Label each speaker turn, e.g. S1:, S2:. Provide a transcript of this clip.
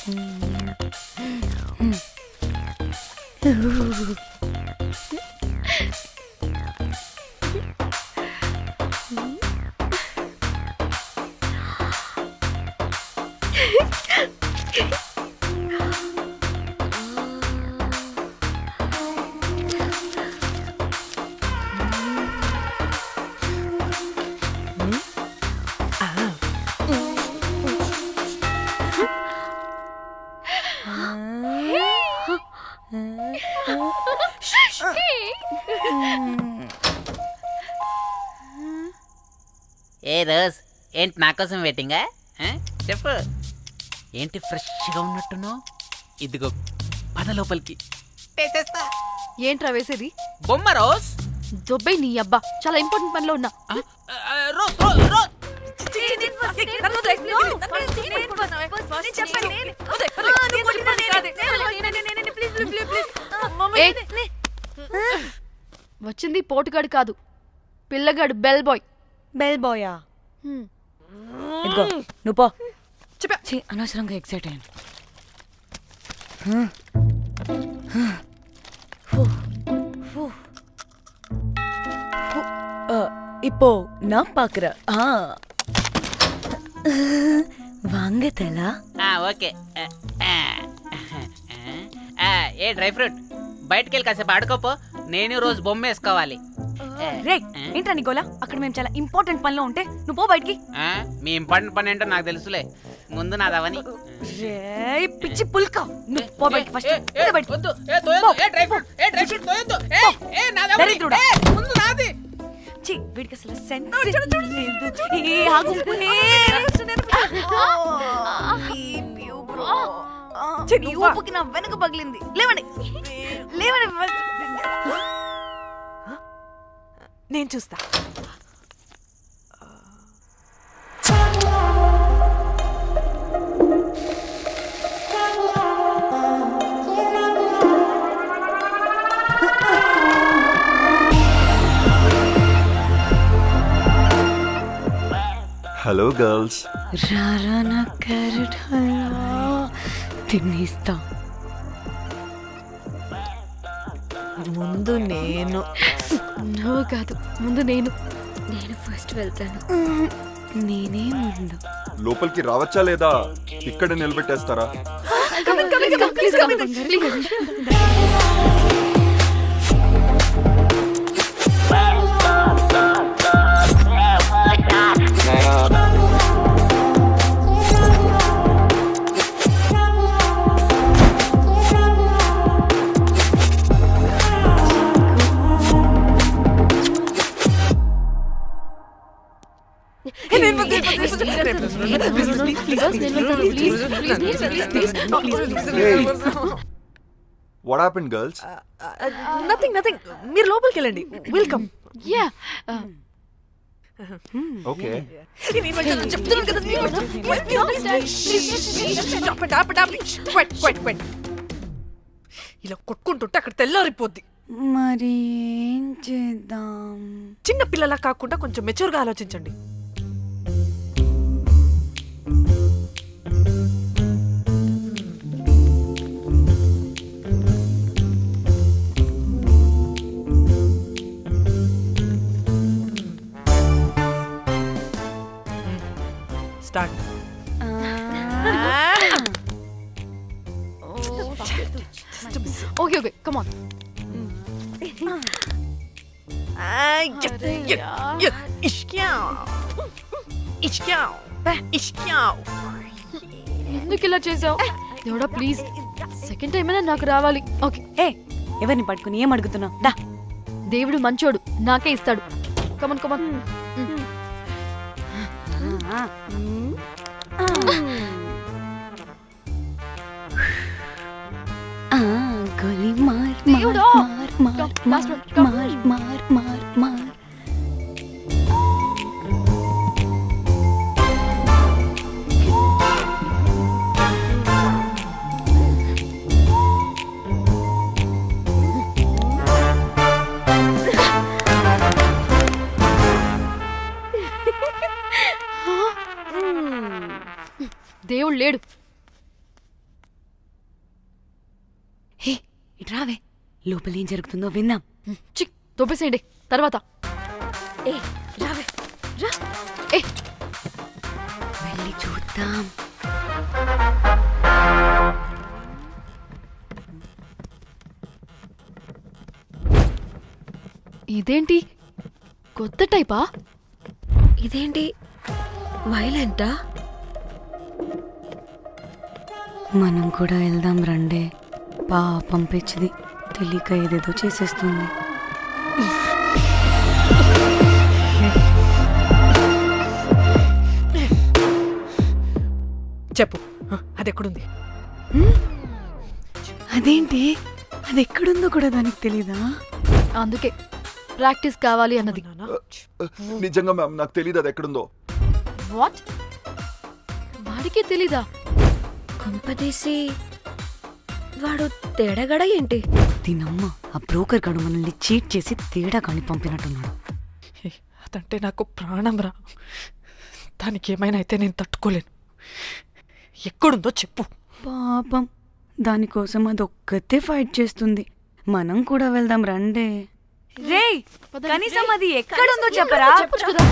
S1: ఏ rose ఏంటి నా కోసం వెయిటింగా? చెప్పు ఏంటి ఫ్రెష్గా ఉన్నట్టున్నావు? ఇదిగో పద లోపలికి తెచ్చేస్తా.
S2: ఏంట్రా వేసేది?
S1: బొమ్మ రోజ్.
S2: దొబ్బై నీ అబ్బా, చాలా ఇంపార్టెంట్ పనిలో ఉన్నా.
S1: రోజ్ రోజ్ రోజ్
S2: వచ్చింది పోటుగాడు కాదు, పిల్లగాడు బెల్ బాయ్.
S3: బెల్ బాయా? ఇదిగో నువ్వు పో. చెప్పి అనవసరంగా ఎక్సైట్ అయ్యాను. இப்போ நான் பாக்குறேன். வாங்க தலா.
S1: ఓకే. ఏ డ్రై ఫ్రూట్ బయటకు వెళ్ళి కాసేపు ఆడుకోపో, నేను రోజు బొమ్మ వేసుకోవాలి.
S3: రే ఏంట్రా నీ గోలా? అక్కడ మేము చాలా ఇంపార్టెంట్ పనిలో ఉంటే నువ్వు పో బయటికి.
S1: మీ ఇంపార్టెంట్ పని ఏంటో నాకు తెలుసులే, ముందు నాదవని.
S3: రే పిచ్చి పుల్క, నువ్వు పో బయటికి ఫస్ట్.
S1: వద్దు, డ్రై ఫ్రూట్ తోయొద్దు.
S3: దరిద్రుడా.
S1: ముందు నాది.
S3: ఛీ, వీడికి అసలు సెన్స్ లేదు. ఏ ఆగు. నీ ఊపుకి నా వెనక పగిలింది. లేవండి లేవండి. నేను చూస్తా.
S4: Hello girls.
S3: రారా నా క్యారెట్ హల్వా తినేస్తా. ముందు నేను.
S2: నువ్వు కాదు, ముందు నేను.
S3: నేను ఫస్ట్ వెళ్తాను. నేనే ముందు.
S4: లోపలికి రావచ్చా లేదా ఇక్కడ నిలబెట్టేస్తారా? What happened, girls?
S3: Nothing. మీరు లోపలికి వెళ్ళండి. వెల్కమ్.
S2: యా.
S4: Okay.
S5: ఇలా కొట్టుకుంటుంటే అక్కడ తెల్లారిపోద్ది.
S3: మరి ఏం చేద్దాం?
S5: చిన్న పిల్లలా కాకుండా కొంచెం మెచ్యూర్గా ఆలోచించండి. స్టార్ట్.
S2: Okay, come on. ఎందుకు ఇలా చేసావు? దేవుడా ప్లీజ్, సెకండ్ టైం అయినా నాకు రావాలి. ఓకే.
S3: ఏ ఎవరిని పట్టుకుని ఏం అడుగుతున్నావు? దా.
S2: దేవుడు మంచోడు, నాకే ఇస్తాడు. Come on come on.
S3: గోలీ మార్
S2: దేవుడా.
S3: మార్ మార్ మార్ మార్ మార్ మార్.
S2: దేవుడు లేడు.
S3: ఇటు రావే లోపల ఏం జరుగుతుందో విందాం.
S2: చిక్ తోపేసేయండి తర్వాత.
S3: ఏ రావే రా
S2: ఏ
S3: వెళ్ళి చూద్దాం.
S2: ఇదేంటి కొత్త టైపా?
S3: ఇదేంటి వైలెంటా? మనం కూడా వెళ్దాం రండే. పాపం పిచ్చిది తెలియక ఏదేదో చేసేస్తుంది.
S5: చెప్పు అది ఎక్కడుంది?
S3: అదేంటి అది ఎక్కడుందో కూడా దానికి తెలీదా?
S2: అందుకే ప్రాక్టీస్ కావాలి అన్నది.
S5: నానా,
S4: నిజంగా మ్యామ్ నాకు తెలియదు అది ఎక్కడుందో.
S2: వాట్? వాడికి తెలీదా?
S3: కొంపదీసి వాడు తేడాగడ ఏంటి? దీనమ్మ ఆ బ్రోకర్ గడు మనల్ని చీట్ చేసి తేడా కాని పంపినట్టున్నాడు.
S5: హే, అదంటే నాకు ప్రాణం రా. దానికి ఏమైనా అయితే నేను తట్టుకోలేను. ఎక్కడుందో చెప్పు.
S3: పాపం దానికోసం అది ఒక్కతే ఫైట్ చేస్తుంది. మనం కూడా వెళ్దాం రండే. రేయ్ కనీసం అది ఎక్కడుందో చెప్పరా?
S2: చెప్పొచ్చు కదా.